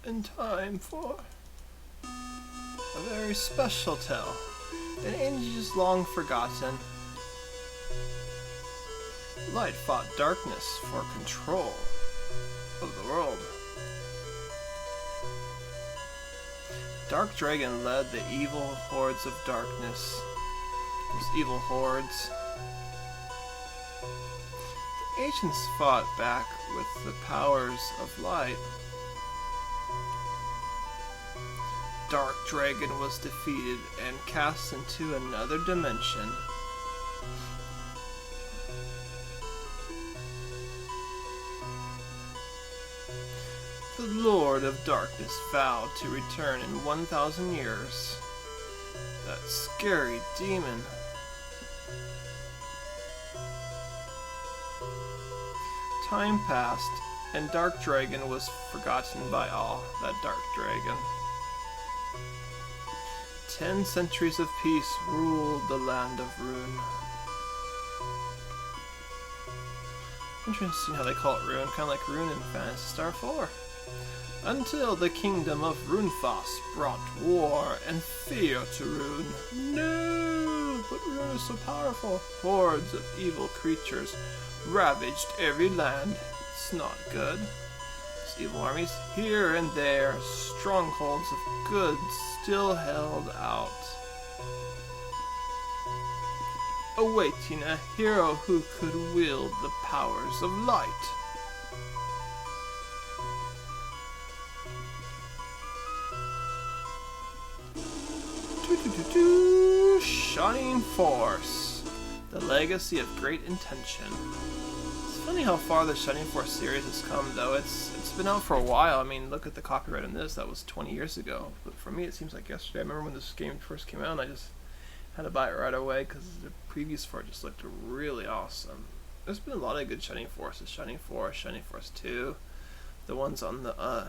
in time for a very special tale. In ages long forgotten, light fought darkness for control of the world. Dark Dragon led the evil hordes of darkness. Those evil hordes. The ancients fought back with the powers of light. Dark Dragon was defeated and cast into another dimension. The Lord of Darkness vowed to return in 1,000 years. That scary demon. Time passed, and Dark Dragon was forgotten by all. That Dark Dragon. 10 centuries of peace ruled the land of Rune. Interesting how they call it Rune, kind of like Rune in Phantasy Star 4. Until the kingdom of Runefaust brought war and fear to Rune. No, but Rune is so powerful. Hordes of evil creatures ravaged every land. It's not good. These evil armies here and there, strongholds of good still held out, awaiting a hero who could wield the powers of light. Shining Force, the legacy of great intention. It's funny how far the Shining Force series has come, though. It's been out for a while. I mean, look at the copyright on this. That was 20 years ago. But for me, it seems like yesterday. I remember when this game first came out, and I just had to buy it right away because the previews for it just looked really awesome. There's been a lot of good Shining Forces. Shining Force, Shining Force 2, the ones on the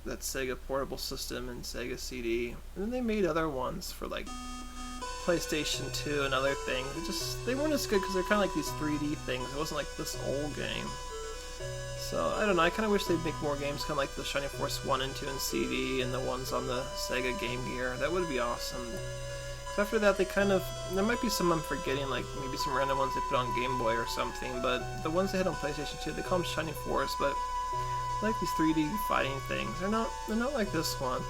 that Sega portable system and Sega CD. And then they made other ones for like PlayStation 2 and other things. They weren't as good because they're kind of like these 3D things. It wasn't like this old game. So, I don't know, I kind of wish they'd make more games kind of like the Shining Force 1 and 2 in CD and the ones on the Sega Game Gear. That would be awesome. So after that, there might be some I'm forgetting, like maybe some random ones they put on Game Boy or something, but the ones they had on PlayStation 2, they call them Shining Force, but I like these 3D fighting things. They're not like this one.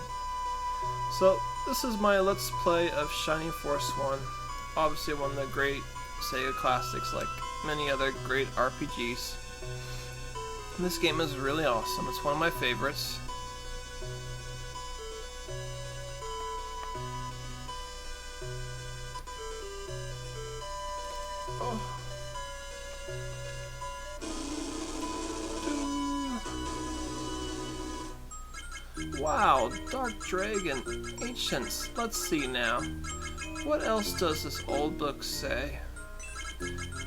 So, this is my Let's Play of Shining Force 1. Obviously one of the great Sega classics, like many other great RPGs. And this game is really awesome. It's one of my favorites. Oh. Wow, Dark Dragon, Ancients. Let's see now. What else does this old book say?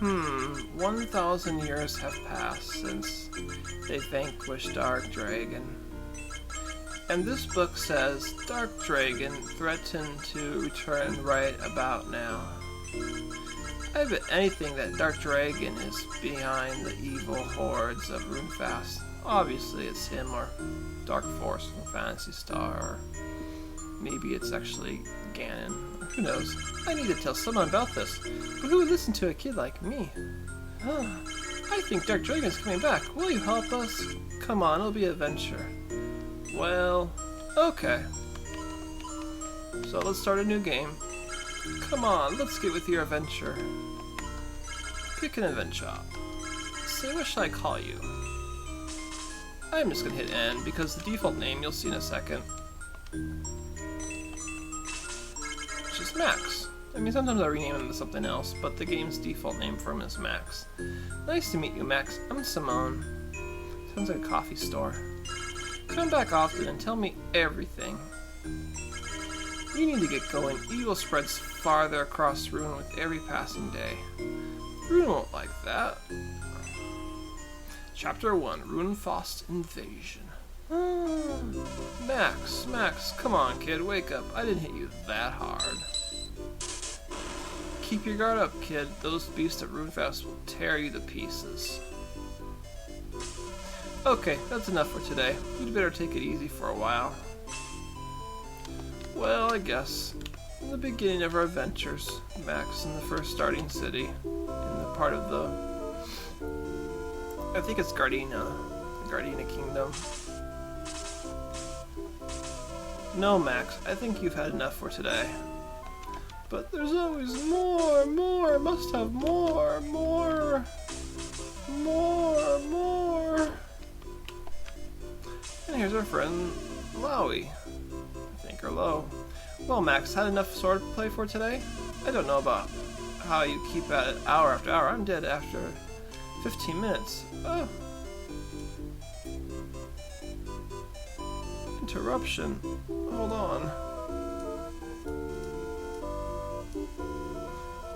1,000 years have passed since they vanquished Dark Dragon. And this book says, Dark Dragon threatened to return right about now. I bet anything that Dark Dragon is behind the evil hordes of Runefaust. Obviously it's him or Dark Force from Phantasy Star, or maybe it's actually Ganon. Who knows? I need to tell someone about this, but who would listen to a kid like me? I think Dark Dragon's coming back. Will you help us? Come on, it'll be an adventure. Well, okay. So let's start a new game. Come on, let's get with your adventure. Pick an adventure. Say, what should I call you? I'm just gonna hit N because the default name you'll see in a second. Which is Max. I mean, sometimes I rename him to something else, but the game's default name for him is Max. Nice to meet you, Max. I'm Simone. Sounds like a coffee store. Come back often and tell me everything. You need to get going. Evil spreads farther across Rune with every passing day. Rune won't like that. Chapter 1, Runefaust Invasion. Max, come on, kid, wake up. I didn't hit you that hard. Keep your guard up, kid. Those beasts at Runefaust will tear you to pieces. Okay, that's enough for today. You'd better take it easy for a while. Well, I guess. In the beginning of our adventures, Max in the first starting city, in the part of the... I think it's Gardenia. The Gardenia Kingdom. No, Max, I think you've had enough for today. But there's always more, more, must have more, more, more, more. And here's our friend, Lowy. I think, or Low. Well, Max, had enough sword play for today? I don't know about how you keep at it hour after hour. I'm dead after 15 minutes. Oh. Interruption. Hold on.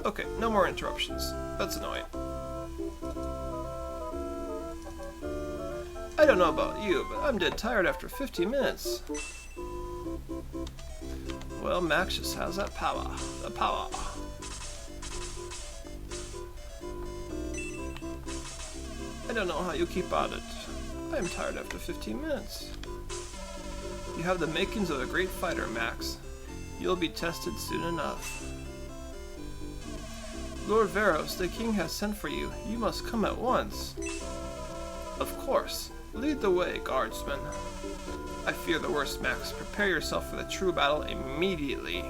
Okay, no more interruptions. That's annoying. I don't know about you, but I'm dead tired after 50 minutes. Well, Max just has that power. The power. I don't know how you keep at it. I am tired after 15 minutes. You have the makings of a great fighter, Max. You'll be tested soon enough. Lord Veros, the king has sent for you. You must come at once. Of course. Lead the way, guardsmen. I fear the worst, Max. Prepare yourself for the true battle immediately.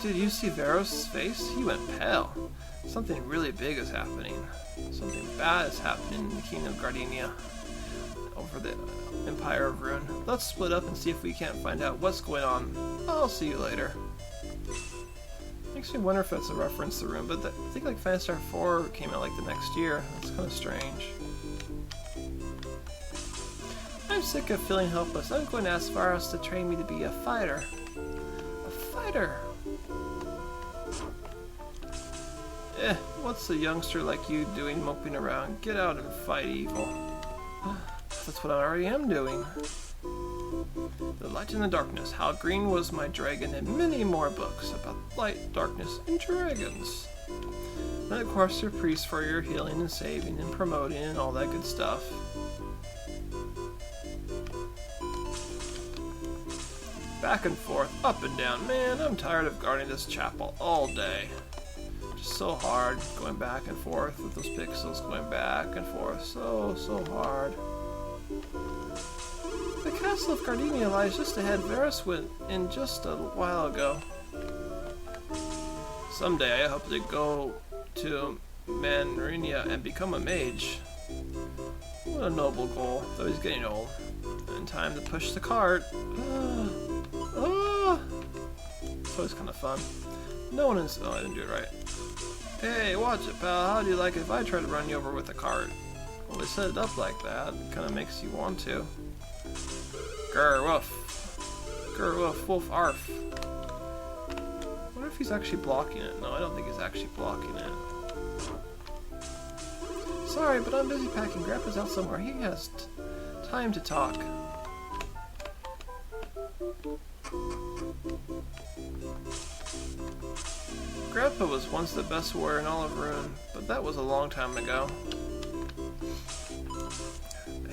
Did you see Veros' face? He went pale. Something really big is happening. Something bad is happening in the Kingdom of Gardenia. Over the Empire of Ruin. Let's split up and see if we can't find out what's going on. I'll see you later. Makes me wonder if that's a reference to Ruin, but I think like Phantasy Star 4 came out like the next year. That's kind of strange. I'm sick of feeling helpless. I'm going to ask Varos to train me to be a fighter. A fighter? What's a youngster like you doing moping around? Get out and fight evil. That's what I already am doing. The Light and the Darkness, How Green Was My Dragon, and many more books about light, darkness, and dragons. And of course your priests for your healing and saving and promoting and all that good stuff. Back and forth, up and down. Man, I'm tired of guarding this chapel all day. Just so hard, going back and forth with those pixels, going back and forth. So hard. The castle of Gardenia lies just ahead. Veros went in just a while ago. Someday I hope to go to Manrinia and become a mage. What a noble goal, though he's getting old. And time to push the cart. It's always kind of fun. No one is... Oh, I didn't do it right. Hey, watch it, pal. How do you like it if I try to run you over with a cart? Well, they set it up like that. It kind of makes you want to. Grr, woof. Grr, woof, wolf, arf. I wonder if he's actually blocking it. No, I don't think he's actually blocking it. Sorry, but I'm busy packing. Grandpa's out somewhere. He has time to talk. Grandpa was once the best warrior in all of Ruin, but that was a long time ago.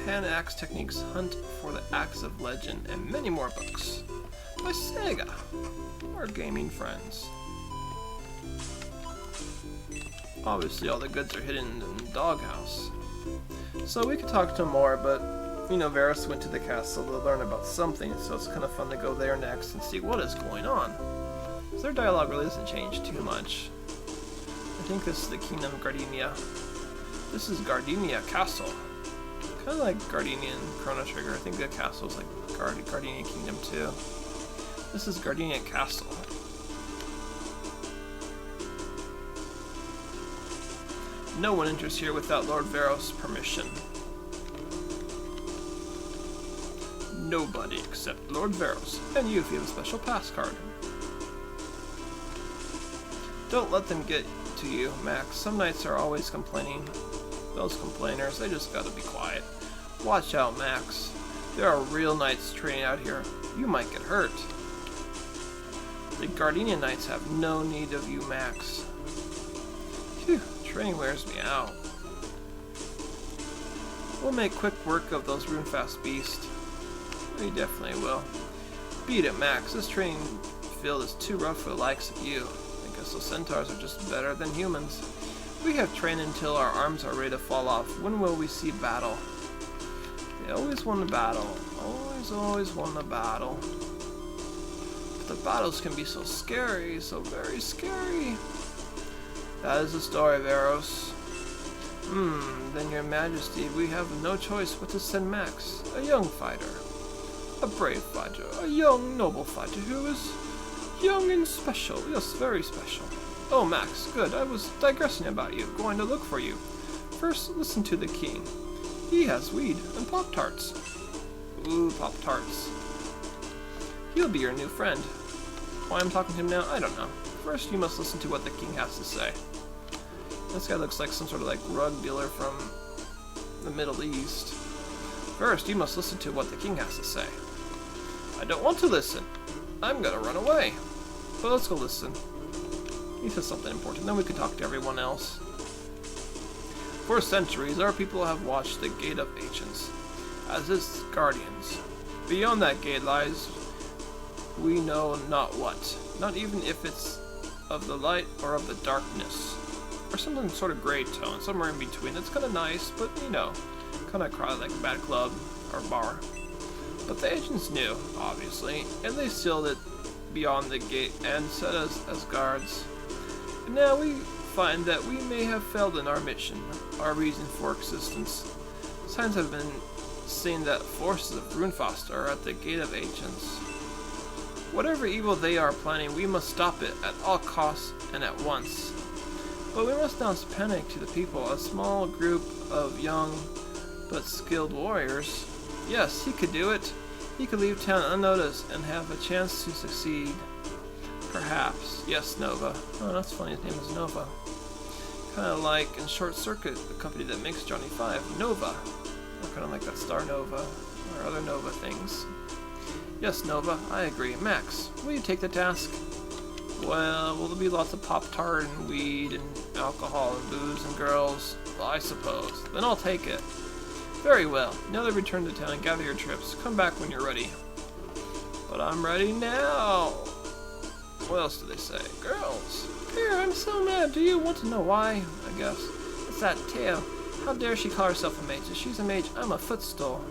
Hand Axe Techniques, Hunt for the Axe of Legend, and many more books by Sega, our gaming friends. Obviously all the goods are hidden in the doghouse. So we could talk to him more, but you know, Veros went to the castle to learn about something, so it's kind of fun to go there next and see what is going on. So their dialogue really doesn't change too much. I think this is the Kingdom of Gardenia. This is Gardenia Castle. Kind of like Gardenia and Chrono Trigger. I think the castle is like Gardenia Kingdom too. This is Gardenia Castle. No one enters here without Lord Veros' permission. Nobody except Lord Veros, and you if you have a special pass card. Don't let them get to you, Max. Some knights are always complaining. Those complainers, they just gotta be quiet. Watch out, Max. There are real knights training out here. You might get hurt. The Gardenia knights have no need of you, Max. Phew, training wears me out. We'll make quick work of those rune-fast beasts. We definitely will. Beat it, Max. This training field is too rough for the likes of you. I guess those centaurs are just better than humans. We have trained until our arms are ready to fall off. When will we see battle? They always won the battle. Always won the battle. But the battles can be so scary, so very scary. That is the story, Veros. Then your majesty, we have no choice but to send Max, a young fighter. A brave fighter, a young, noble fighter who is young and special. Yes, very special. Oh, Max, good. I was digressing about you, going to look for you. First, listen to the king. He has weed and Pop-Tarts. Ooh, Pop-Tarts. He'll be your new friend. Why I'm talking to him now, I don't know. First, you must listen to what the king has to say. This guy looks like some sort of like drug dealer from the Middle East. First, you must listen to what the king has to say. I don't want to listen. I'm gonna run away. But let's go listen. He says something important, then we can talk to everyone else. For centuries, our people have watched the Gate of Ancients as its guardians. Beyond that gate lies we know not what, not even if it's of the light or of the darkness, or something sort of gray tone, somewhere in between. It's kind of nice, but you know, kind of crowded like a bad club or bar. But the ancients knew, obviously, and they sealed it beyond the gate and set us as guards. And now we find that we may have failed in our mission, our reason for existence. Signs have been seen that forces of Runefast are at the Gate of Ancients. Whatever evil they are planning, we must stop it at all costs and at once. But we must not panic to the people. A small group of young but skilled warriors. Yes, he could do it. He could leave town unnoticed and have a chance to succeed. Perhaps. Yes, Nova. Oh, that's funny. His name is Nova. Kind of like in Short Circuit, the company that makes Johnny 5. Nova. Kind of like that Star Nova or other Nova things. Yes, Nova, I agree. Max, will you take the task? Well, will there be lots of Pop-Tart and weed and alcohol and booze and girls? Well, I suppose. Then I'll take it. Very well. Now that return to town and gather your trips. Come back when you're ready. But I'm ready now. What else do they say? Girls. Here, I'm so mad. Do you want to know why? I guess. It's that tail. How dare she call herself a mage? If she's a mage, I'm a footstool.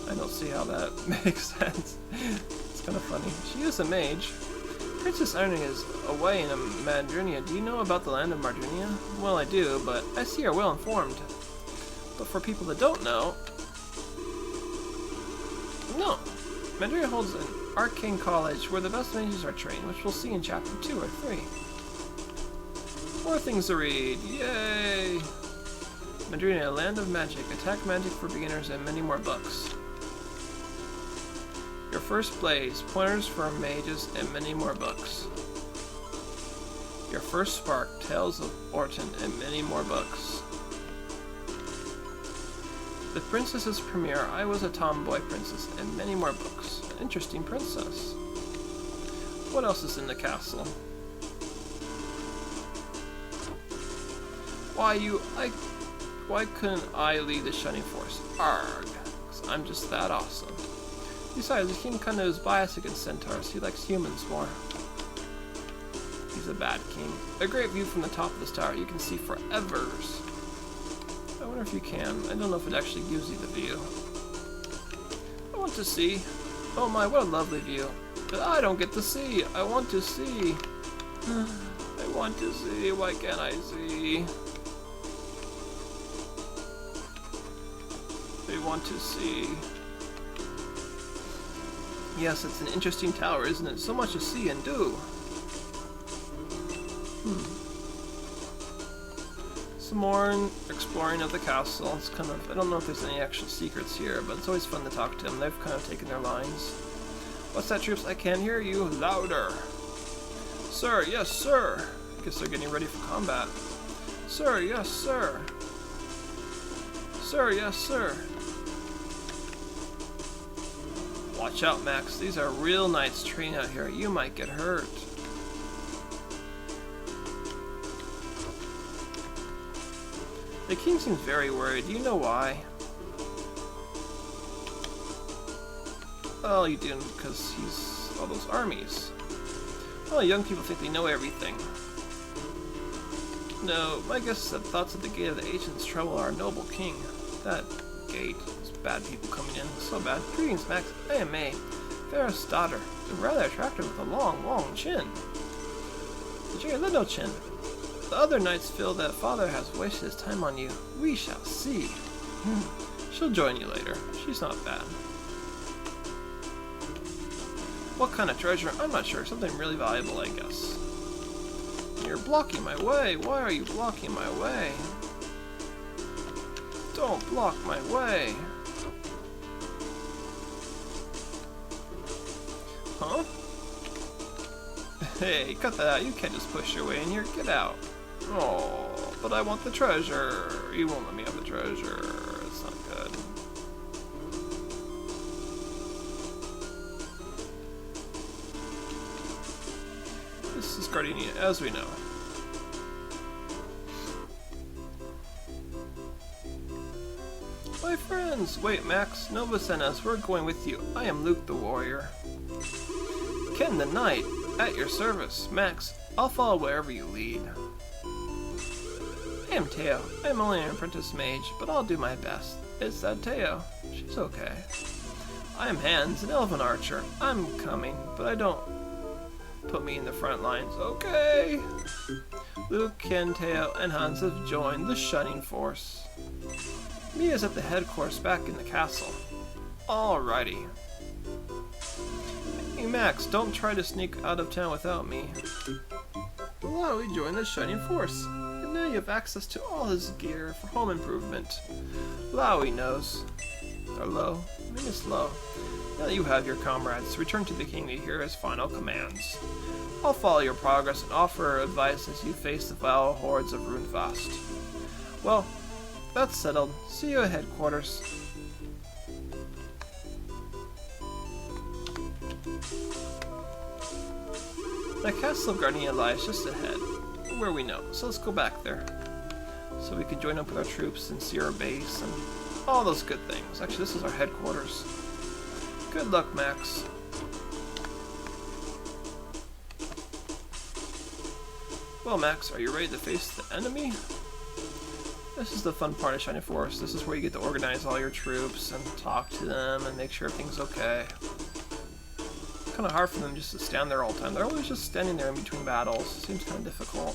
I don't see how that makes sense. It's kind of funny. She is a mage. Princess Irene is away in Madrinia. Do you know about the land of Madrinia? Well, I do, but I see you're well informed. But for people that don't know... No. Madrinia holds an arcane college where the best mages are trained, which we'll see in chapter 2 or 3. More things to read. Yay! Madrinia, Land of Magic, Attack Magic for Beginners, and many more books. Your First Blaze, Pointers for Mages, and many more books. Your First Spark, Tales of Orton, and many more books. The Princess's Premiere, I Was a Tomboy Princess, and many more books. An interesting princess. What else is in the castle? Why couldn't I lead the Shining Force? Arg. 'Cause I'm just that awesome. Besides, the king kinda is biased against centaurs. He likes humans more. He's a bad king. A great view from the top of this tower. You can see forevers. I wonder if you can. I don't know if it actually gives you the view. I want to see. Oh my, what a lovely view. But I don't get to see. I want to see. I want to see. Why can't I see? I want to see. Yes, it's an interesting tower, isn't it? So much to see and do. Some more exploring of the castle. It's kind of, I don't know if there's any actual secrets here, but it's always fun to talk to them. They've kind of taken their lines. What's that, troops? I can't hear you. Louder. Sir, yes, sir. I guess they're getting ready for combat. Sir, yes, sir. Sir, yes, sir. Watch out, Max. These are real knights training out here. You might get hurt. The king seems very worried. Do you know why? Well, you do because he's all those armies. Well, young people think they know everything. No, my guess is that thoughts at the gate of the ancients trouble our noble king. That gate. There's bad people coming in. So bad. Greetings, Max. I am May, Pharaoh's daughter. You're rather attractive with a long, long chin. But you're a little chin. The other knights feel that father has wasted his time on you. We shall see. She'll join you later. She's not bad. What kind of treasure? I'm not sure. Something really valuable, I guess. You're blocking my way. Why are you blocking my way? Don't block my way. Huh? Hey, cut that out. You can't just push your way in here. Get out. Oh, but I want the treasure. You won't let me have the treasure. It's not good. This is Gardenia, as we know. My friends! Wait, Max. Nova sent us. We're going with you. I am Luke the warrior. Ken the knight. At your service. Max, I'll follow wherever you lead. I am Teo. I'm only an apprentice mage, but I'll do my best. It's that Teo. She's okay. I am Hans, an elven archer. I'm coming, but I don't put me in the front lines. Okay. Luke, Ken, Teo, and Hans have joined the Shining Force. Mia's at the headquarters back in the castle. Alrighty. Hey Max, don't try to sneak out of town without me. Lowy joined the Shining Force, and now you have access to all his gear for home improvement. Lowy knows. Or Lo. I think it's Lo. Now that you have your comrades, return to the king to hear his final commands. I'll follow your progress and offer advice as you face the vile hordes of Runefast. Well, that's settled. See you at headquarters. The castle of Gardenia lies just ahead, where we know, so let's go back there. So we can join up with our troops and see our base and all those good things. Actually, this is our headquarters. Good luck, Max. Well, Max, are you ready to face the enemy? This is the fun part of Shining Force. This is where you get to organize all your troops and talk to them and make sure everything's okay. Kind of hard for them just to stand there all the time. They're always just standing there in between battles. Seems kind of difficult.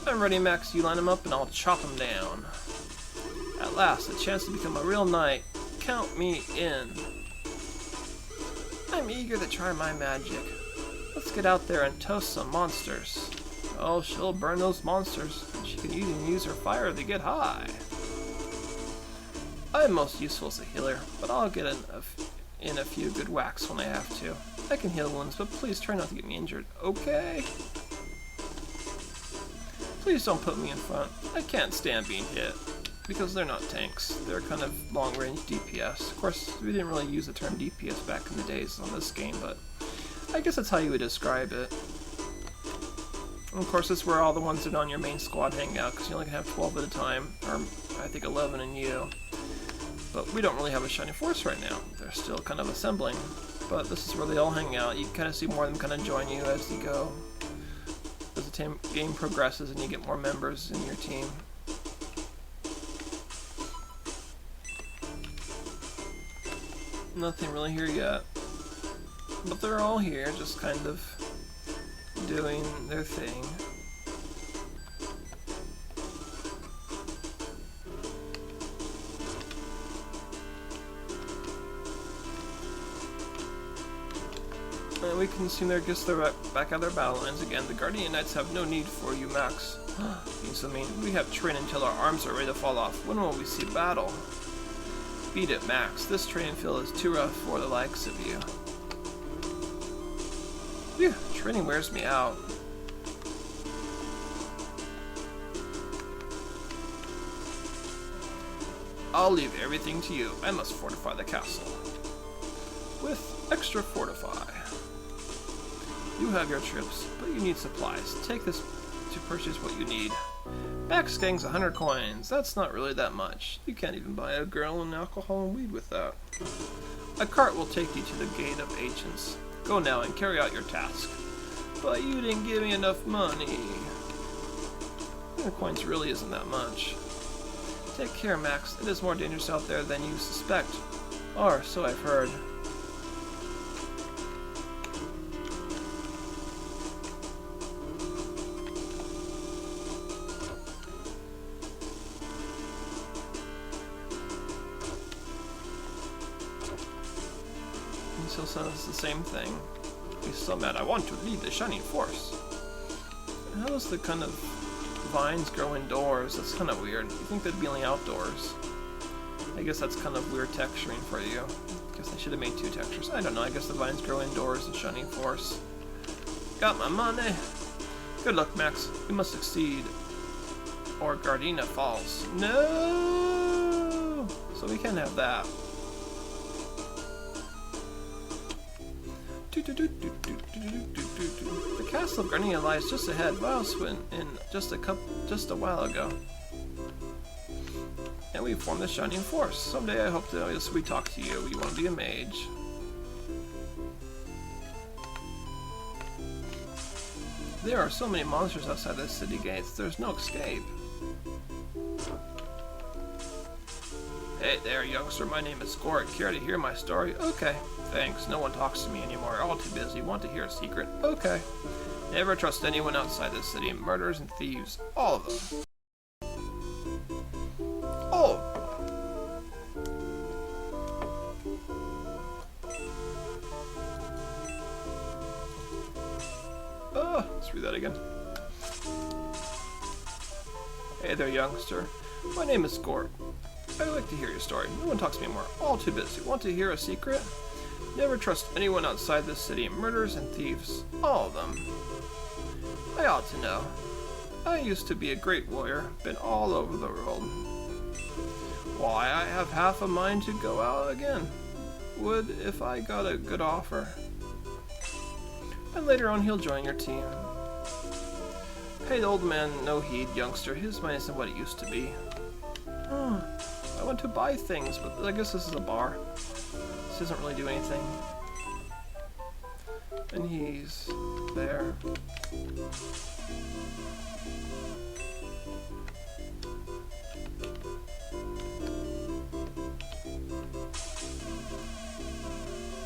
I'm ready, Max. You line them up and I'll chop them down. At last, a chance to become a real knight. Count me in. I'm eager to try my magic. Let's get out there and toast some monsters. Oh, she'll burn those monsters. She can even use her fire to get high. I'm most useful as a healer, but I'll get in a few good whacks when I have to. I can heal wounds, but please try not to get me injured, okay? Please don't put me in front. I can't stand being hit, because they're not tanks. They're kind of long-range DPS. Of course, we didn't really use the term DPS back in the days on this game, but I guess that's how you would describe it. And of course, this is where all the ones that are on your main squad hang out, because you only can have 12 at a time, or I think 11 in you. But we don't really have a Shining Force right now. They're still kind of assembling. But this is where they all hang out. You can kind of see more of them kind of join you as you go. As the game progresses and you get more members in your team. Nothing really here yet. But they're all here, just kind of doing their thing. And we can assume they're just back at their battle lines again. The Guardian Knights have no need for you, Max. Means, I mean, we have trained until our arms are ready to fall off. When will we see battle? Beat it, Max. This training field is too rough for the likes of you. Phew, training wears me out. I'll leave everything to you. I must fortify the castle. With extra fortify. You have your troops, but you need supplies. Take this to purchase what you need. Max gangs 100 coins. That's not really that much. You can't even buy a girl and alcohol and weed with that. A cart will take you to the Gate of Ancients. Go now and carry out your task. But you didn't give me enough money. 100 coins really isn't that much. Take care, Max. It is more dangerous out there than you suspect. Or so I've heard. He still says the same thing. He's so mad. I want to lead the Shining Force. How does the kind of vines grow indoors? That's kind of weird. You think they'd be only outdoors. I guess that's kind of weird texturing for you. Guess I should have made 2 textures. I don't know. I guess the vines grow indoors in Shining Force. Got my money. Good luck, Max. You must succeed, or Gardenia falls. No! So we can't have that. The castle of Gardenia lies just ahead. Viles went in just a while ago. And we formed the Shining Force. Someday I hope that as we talk to you, you want to be a mage. There are so many monsters outside the city gates, there's no escape. Hey there, youngster, my name is Scoret. Care to hear my story? Okay. Thanks, no one talks to me anymore. All too busy. Want to hear a secret? Okay. Never trust anyone outside the city. Murderers and thieves. All of them. Oh! Let's read that again. Hey there, youngster. My name is Scoret. I'd like to hear your story. No one talks to me anymore. All too busy. Want to hear a secret? Never trust anyone outside this city. Murderers and thieves. All of them. I ought to know. I used to be a great warrior. Been all over the world. Why, I have half a mind to go out again. Would if I got a good offer. And later on he'll join your team. Hey, the old man, no heed, youngster. His mind isn't what it used to be. I want to buy things, but I guess this is a bar. This doesn't really do anything. And he's there.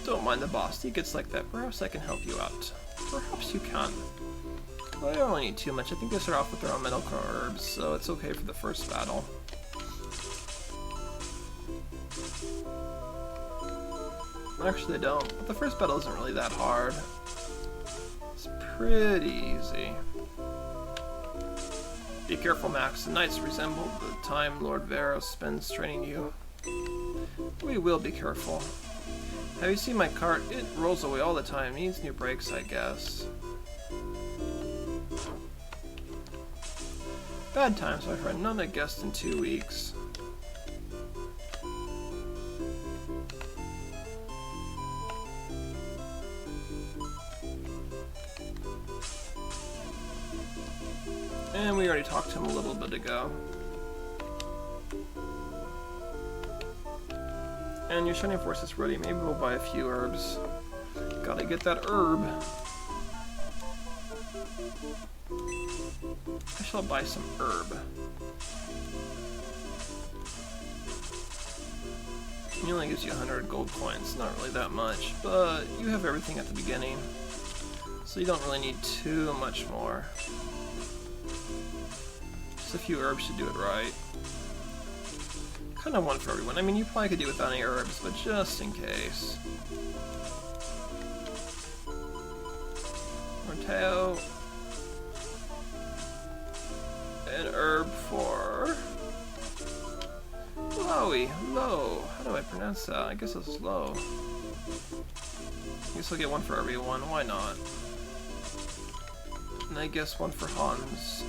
Don't mind the boss, he gets like that. Perhaps I can help you out. Perhaps you can. Well, I don't really need too much. I think they start off with their own medical herbs, so it's okay for the first battle. Actually, they don't. But the first battle isn't really that hard. It's pretty easy. Be careful, Max. The nights resemble the time Lord Varos spends training you. We will be careful. Have you seen my cart? It rolls away all the time. Needs new brakes, I guess. Bad times, my friend. None a guest in 2 weeks. And we already talked to him a little bit ago. And your Shining Force is ready. Maybe we'll buy a few herbs. Gotta get that herb. I shall buy some herb. It only gives you 100 gold coins. Not really that much, but you have everything at the beginning. So you don't really need too much more. Just a few herbs should do it right. Kind of one for everyone. I mean, you probably could do without any herbs, but just in case. Marteo. An herb for Lowy. Low. How do I pronounce that? I guess it's low. I guess I'll get one for everyone. Why not? And I guess one for Hans.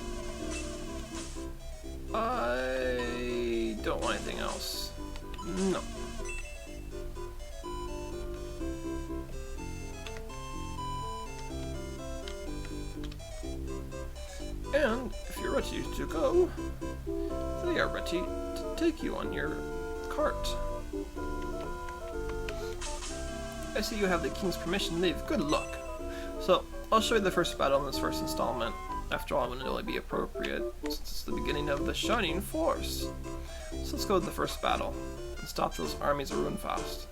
I don't want anything else. No. And if you're rich you to go. They are ready to take you on your cart. I see you have the king's permission to leave. Good luck. So, I'll show you the first battle in this first installment. After all, it wouldn't really be appropriate, since it's the beginning of the Shining Force. So let's go with the first battle, and stop those armies of Runefast.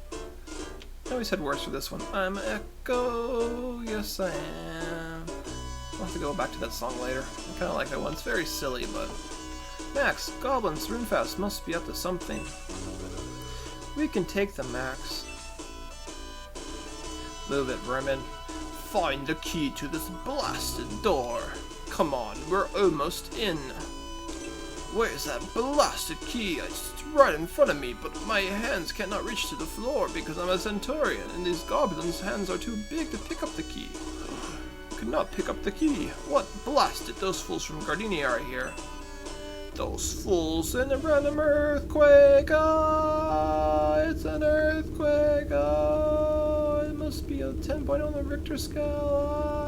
I always had words for this one. I'm Echo, yes I am. I'll have to go back to that song later. I kinda like that one, it's very silly, but... Max, goblins, Runefast must be up to something. We can take them, Max. Move it, vermin. Find the key to this blasted door. Come on, we're almost in. Where's that blasted key? It's right in front of me, but my hands cannot reach to the floor because I'm a Centaurian, and these goblins' hands are too big to pick up the key. I could not pick up the key. What blasted? Those fools from Gardinia are here. Those fools in a random earthquake. Ah, it's an earthquake. Ah, it must be a 10.0 on the Richter scale. Ah.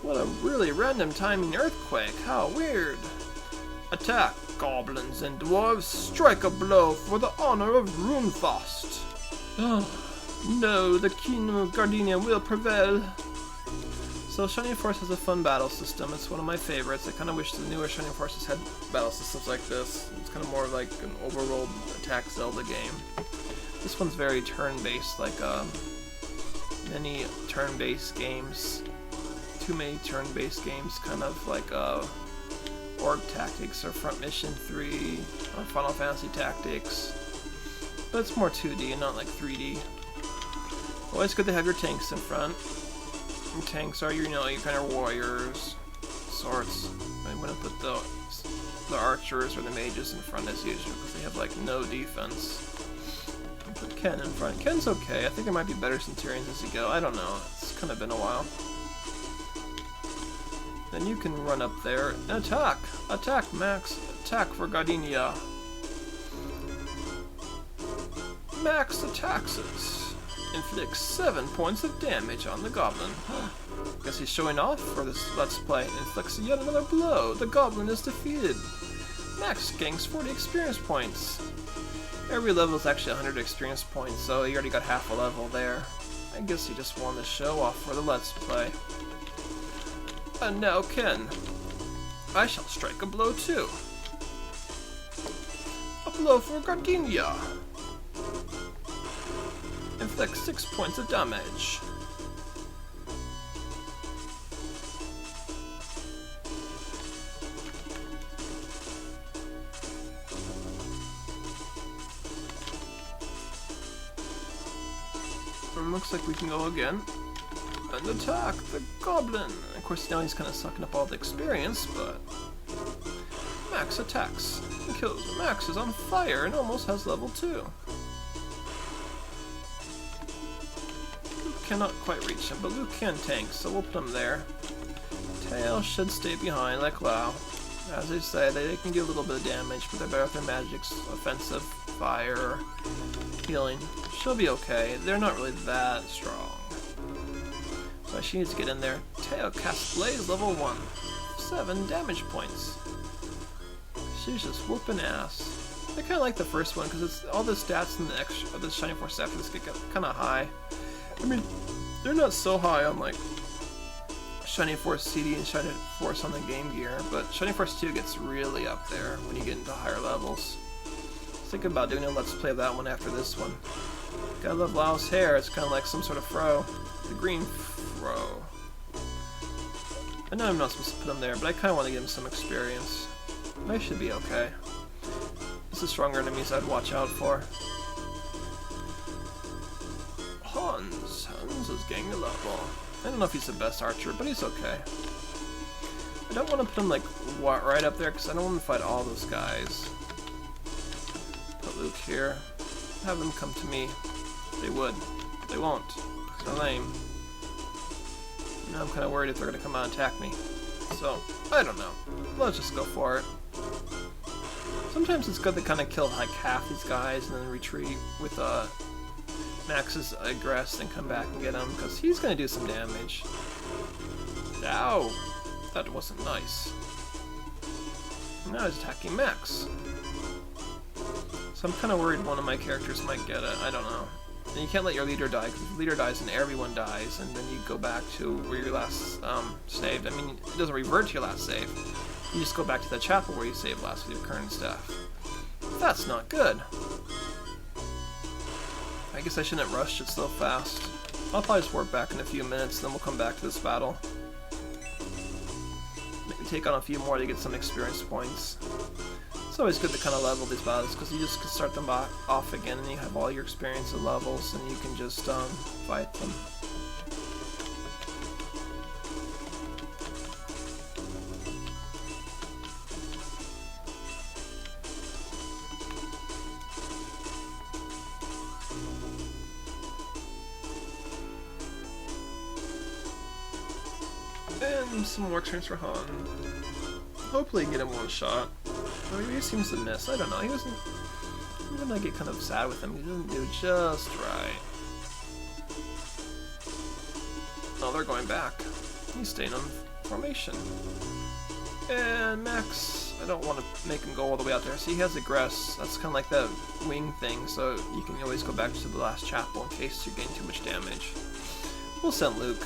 What a really random timing earthquake. How weird. Attack, goblins and dwarves. Strike a blow for the honor of Runefast. Oh, no, the Kingdom of Gardinia will prevail. So Shining Force has a fun battle system. It's one of my favorites. I kind of wish the newer Shining Forces had battle systems like this. It's kind of more like an overworld attack Zelda game. This one's very turn-based, like many turn-based games. Too many turn-based games, kind of like Orc Tactics or Front Mission 3 or Final Fantasy Tactics. But it's more 2D and not like 3D. Always good to have your tanks in front. And tanks are, you know, your kind of warriors, sorts. I wouldn't put the archers or the mages in front as usual because they have like no defense. I'll put Ken in front. Ken's okay. I think there might be better Centurions as you go. I don't know. It's kind of been a while. Then you can run up there and attack! Attack, Max! Attack for Gardinia! Max attacks us! Inflicts 7 points of damage on the goblin. Guess he's showing off for this Let's Play. Inflicts yet another blow. The goblin is defeated. Max gains 40 experience points. Every level is actually 100 experience points, so he already got half a level there. I guess he just won the show off for the Let's Play. And now Ken. I shall strike a blow too. A blow for Gardinia. Inflicts 6 points of damage. And looks like we can go again. And attack the goblin. Of course, now he's kind of sucking up all the experience, but Max attacks and kills. Max is on fire and almost has level 2. Luke cannot quite reach him, but Luke can tank, so we'll put him there. Tail should stay behind like WoW. As I say, they can do a little bit of damage, but they're better with their magic's offensive, fire, healing. She'll be okay. They're not really that strong. So she needs to get in there. Tail casts Blaze level 1. 7 damage points. She's just whooping ass. I kind of like the first one because it's all the stats and the extra, the Shining Force after this get kind of high. I mean, they're not so high on like Shining Force CD and Shining Force on the Game Gear, but Shining Force 2 gets really up there when you get into higher levels. Thinking about doing a Let's Play of that one after this one. Gotta love Lau's hair. It's kind of like some sort of fro. The green fro. I know I'm not supposed to put him there, but I kind of want to give him some experience. They should be okay. This is stronger enemies I'd watch out for. Hans. Hans is getting a level. I don't know if he's the best archer, but he's okay. I don't want to put him like right up there because I don't want to fight all those guys. Put Luke here. Have them come to me. They would. They won't. They're lame. Now I'm kind of worried if they're going to come out and attack me. So, I don't know. Let's just go for it. Sometimes it's good to kind of kill like half these guys and then retreat with Max's aggress and come back and get him, because he's going to do some damage. Ow! That wasn't nice. Now he's attacking Max. So I'm kind of worried one of my characters might get it. I don't know. And you can't let your leader die, because if the leader dies, then everyone dies, and then you go back to where you last saved. I mean, it doesn't revert to your last save. You just go back to the chapel where you saved last with your current staff. That's not good. I guess I shouldn't rush it so fast. I'll probably just warp back in a few minutes, then we'll come back to this battle. Maybe take on a few more to get some experience points. It's always good to kind of level these battles, because you just can start them off again and you have all your experience and levels, and you can just fight them. And some more turns for Han. Hopefully get him one shot. Oh, he seems to miss. I don't know. He doesn't. I'm gonna get kind of sad with him. He doesn't do just right. Oh, they're going back. He's staying on formation. And Max, I don't want to make him go all the way out there. See, he has aggress. That's kind of like the wing thing, so you can always go back to the last chapel in case you gain too much damage. We'll send Luke.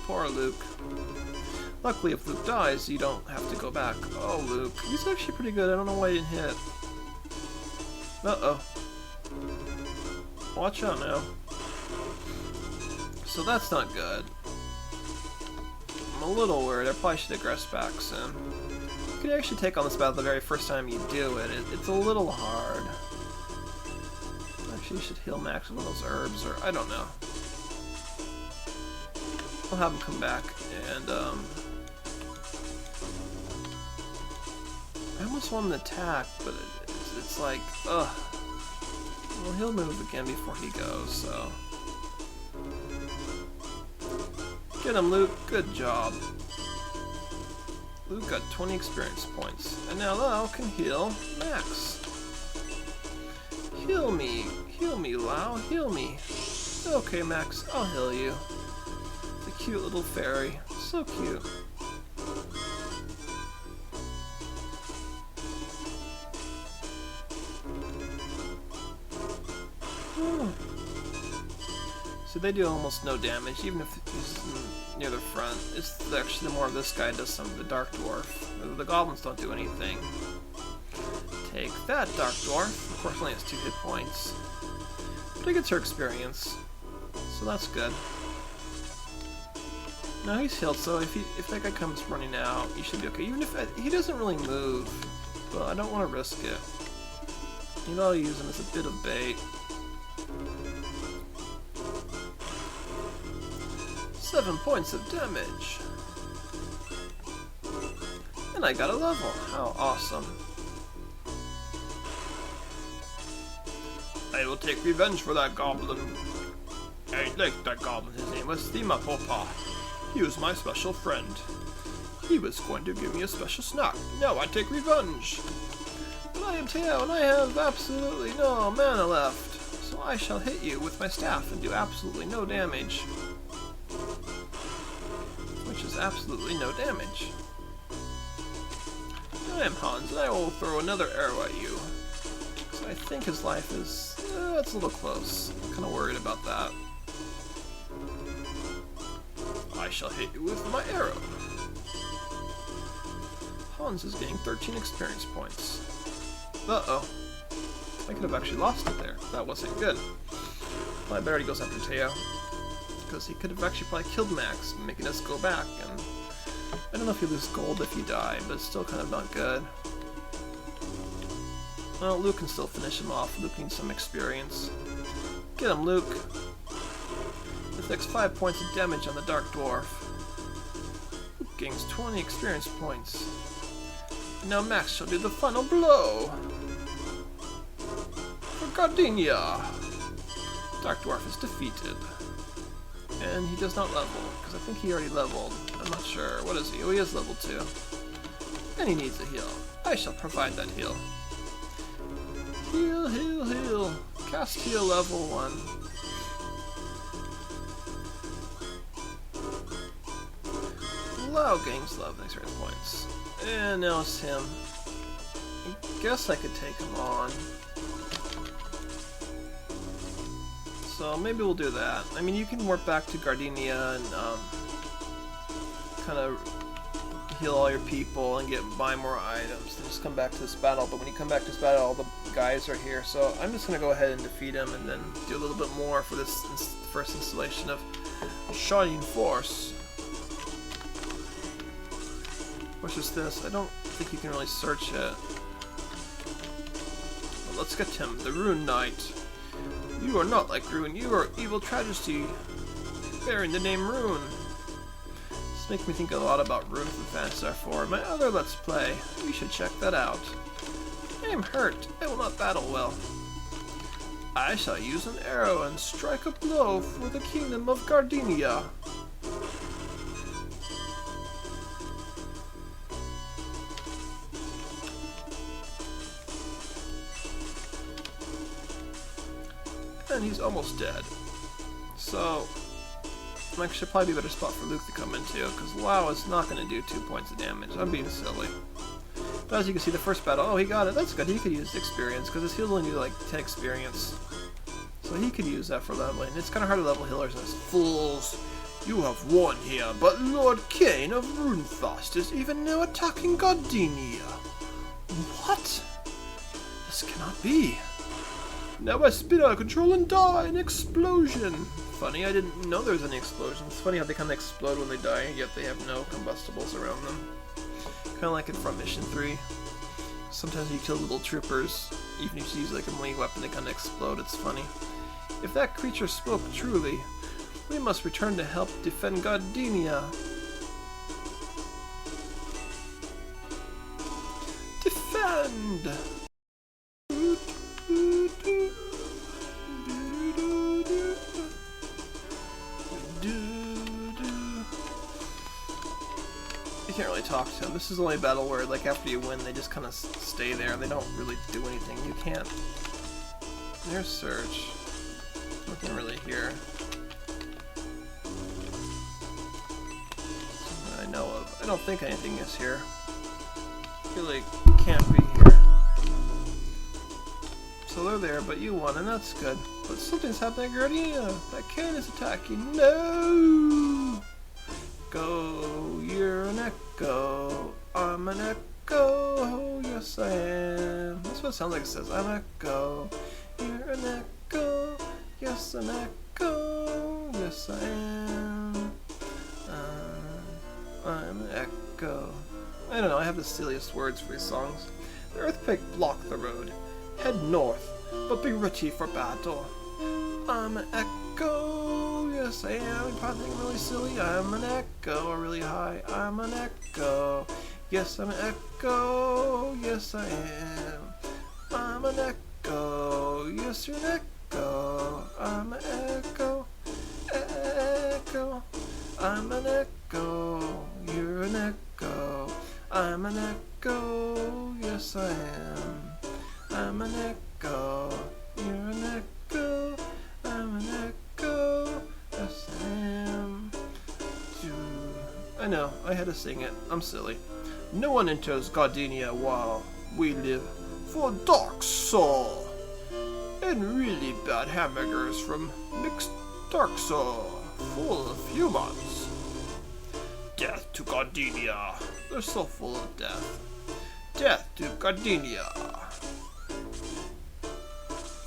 Poor Luke. Luckily, if Luke dies, you don't have to go back. Oh, Luke. He's actually pretty good. I don't know why he didn't hit. Uh-oh. Watch out now. So that's not good. I'm a little worried. I probably should aggress back soon. You can actually take on this battle the very first time you do it. It's a little hard. Actually, you should heal Max with one of those herbs, or I don't know. I'll have him come back, and I almost want an attack, but it's like, ugh. Well, he'll move again before he goes, so. Get him, Luke. Good job. Luke got 20 experience points. And now Lau can heal Max. Heal me. Heal me, Lau. Heal me. Okay, Max. I'll heal you. The cute little fairy. So cute. So they do almost no damage, even if he's near the front. It's actually more of this guy does some of the Dark Dwarf. The goblins don't do anything. Take that, Dark Dwarf. Of course, only has 2 hit points. But he gets her experience, so that's good. Now he's healed, so if that guy comes running out, he should be okay. Even if he doesn't really move, but I don't want to risk it. Maybe I'll use him as a bit of bait. 7 points of damage. And I got a level. How awesome. I will take revenge for that goblin. I liked that goblin. His name was Thema Popa. He was my special friend. He was going to give me a special snack. Now I take revenge. But I am Teo, and I have absolutely no mana left. So I shall hit you with my staff and do absolutely no damage. Which is absolutely no damage. I am Hans, and I will throw another arrow at you. So I think his life is... it's a little close. I'm kind of worried about that. I shall hit you with my arrow. Hans is getting 13 experience points. Uh-oh. I could have actually lost it there. That wasn't good. Well, I bet he goes after Teo. Because he could have actually probably killed Max, making us go back, and I don't know if you lose gold if you die, but it's still kind of not good. Well, Luke can still finish him off. Luke needs some experience. Get him, Luke. Inflicts 5 points of damage on the Dark Dwarf. Luke gains 20 experience points. And now Max shall do the final blow. For Gardenia. Dark Dwarf is defeated. And he does not level, because I think he already leveled. I'm not sure. What is he? Oh, he is level 2. And he needs a heal. I shall provide that heal. Heal, heal, heal. Cast heal level 1. Lao gains love, experience points. And now it's him. I guess I could take him on. So maybe we'll do that. I mean, you can warp back to Gardenia and kind of heal all your people and buy more items and just come back to this battle. But when you come back to this battle, all the guys are here. So I'm just going to go ahead and defeat him and then do a little bit more for this first installation of Shining Force. What's just this? I don't think you can really search it. But let's get him. The Rune Knight. You are not like Rune. You are evil tragedy bearing the name Rune. This makes me think a lot about Rune from Phantasy Star 4. My other Let's Play. You should check that out. I am hurt. I will not battle well. I shall use an arrow and strike a blow for the kingdom of Gardenia. And he's almost dead. So, should probably be a better spot for Luke to come into, because Lao is not going to do 2 points of damage. I'm being silly. But as you can see, the first battle, oh, he got it. That's good. He could use experience, because his heals only do like 10 experience. So he could use that for leveling. It's kind of hard to level healers as fools. You have won here, but Lord Cain of Runethust is even now attacking Gardenia. What? This cannot be. Now I spin out of control and die! An explosion! Funny, I didn't know there was any explosions. It's funny how they kind of explode when they die, yet they have no combustibles around them. Kind of like in Front Mission 3. Sometimes you kill little troopers, even if you use like a melee weapon, they kind of explode. It's funny. If that creature spoke truly, we must return to help defend Gardenia. Defend! You can't really talk to them. This is the only battle where, like, after you win, they just kind of stay there and they don't really do anything. You can't. There's Surge. Nothing really here. Something I know of. I don't think anything is here. Really can't be here. So they're there, but you won, and that's good. But something's happening at Gardenia. That Cain is attacking. No! Go, you're an echo. I'm an echo. Yes, I am. That's what it sounds like it says. I'm an echo. You're an echo. Yes, an echo. Yes, I am. I'm an echo. I don't know. I have the silliest words for these songs. The earthquake blocked the road. Head north, but be ready for battle. I'm an echo, yes I am. You probably think I'm really silly. I'm an echo, really high. I'm an echo, yes I'm an echo, yes I am. I'm an echo, yes you're an echo. I'm an echo, echo. I'm an echo, you're an echo. I'm an echo, yes I am. I'm an echo, you're an echo, I'm an echo, yes I am. I know, I had to sing it, I'm silly. No one enters Gardenia while we live for Dark Soul. And really bad hamburgers from Mixed Dark Soul, full of humans. Death to Gardenia. They're so full of death. Death to Gardenia.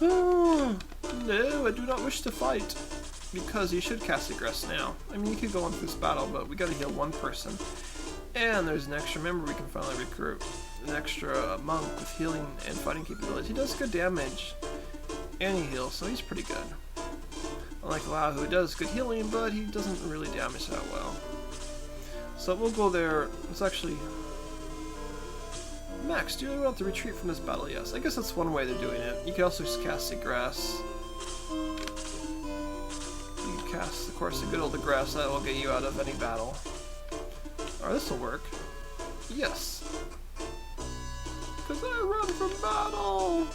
No, I do not wish to fight. Because you should cast Egress now. I mean, you could go on through this battle, but we gotta heal one person. And there's an extra member we can finally recruit. An extra monk with healing and fighting capabilities. He does good damage. And he heals, so he's pretty good. Unlike Lao, who does good healing, but he doesn't really damage that well. So we'll go there. It's actually... Max, do you really want to retreat from this battle? Yes. I guess that's one way they're doing it. You can also just cast Egress. You can cast, of course, the good old Egress. That will get you out of any battle. Alright, this will work. Yes. Because I run from battle!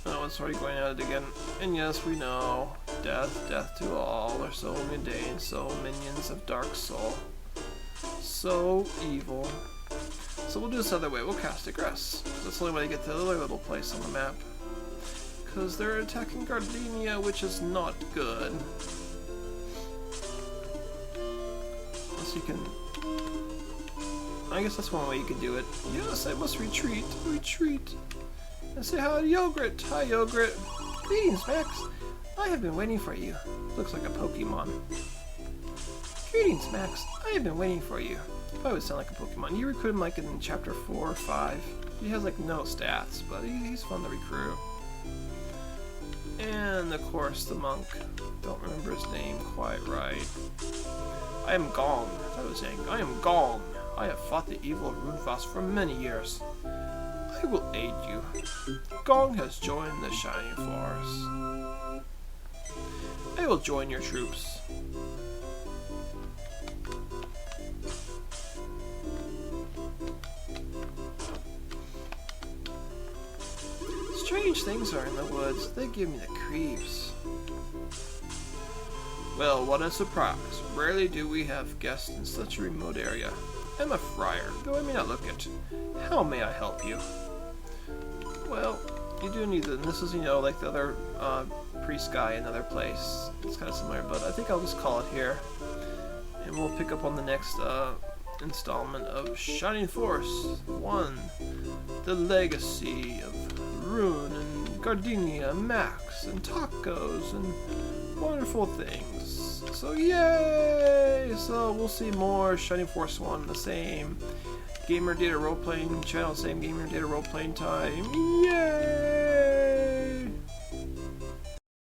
Oh, it's already going at it again. And yes, we know. Death, death to all, or so mundane, so minions of Dark Soul. So evil. So we'll do this other way, we'll cast Aggress. That's the only way to get to the other little place on the map. Because they're attacking Gardenia, which is not good. Unless you can... I guess that's one way you could do it. Yes, I must retreat, retreat. And say hi to Yogurt. Hi, Yogurt. Greetings, Max. I have been waiting for you. Looks like a Pokemon. Greetings, Max. I have been waiting for you. If I would sound like a Pokemon. You recruit him like in chapter 4 or 5. He has like no stats, but he's fun to recruit. And of course the monk. Don't remember his name quite right. I am Gong. I was saying, I am Gong. I have fought the evil of Runefast for many years. I will aid you. Gong has joined the Shining Force. I will join your troops. Strange things are in the woods. They give me the creeps. Well, what a surprise. Rarely do we have guests in such a remote area. I'm a friar, though I may not look it. How may I help you? Well, you do need the... This is, you know, like the other priest guy in another place. It's kind of similar, but I think I'll just call it here. And we'll pick up on the next installment of Shining Force 1. The Legacy of Rune and Gardenia, Max, and tacos, and wonderful things. So yay! So we'll see more Shining Force 1, the same Gamer Data role-playing channel, same Gamer Data role-playing time. Yay!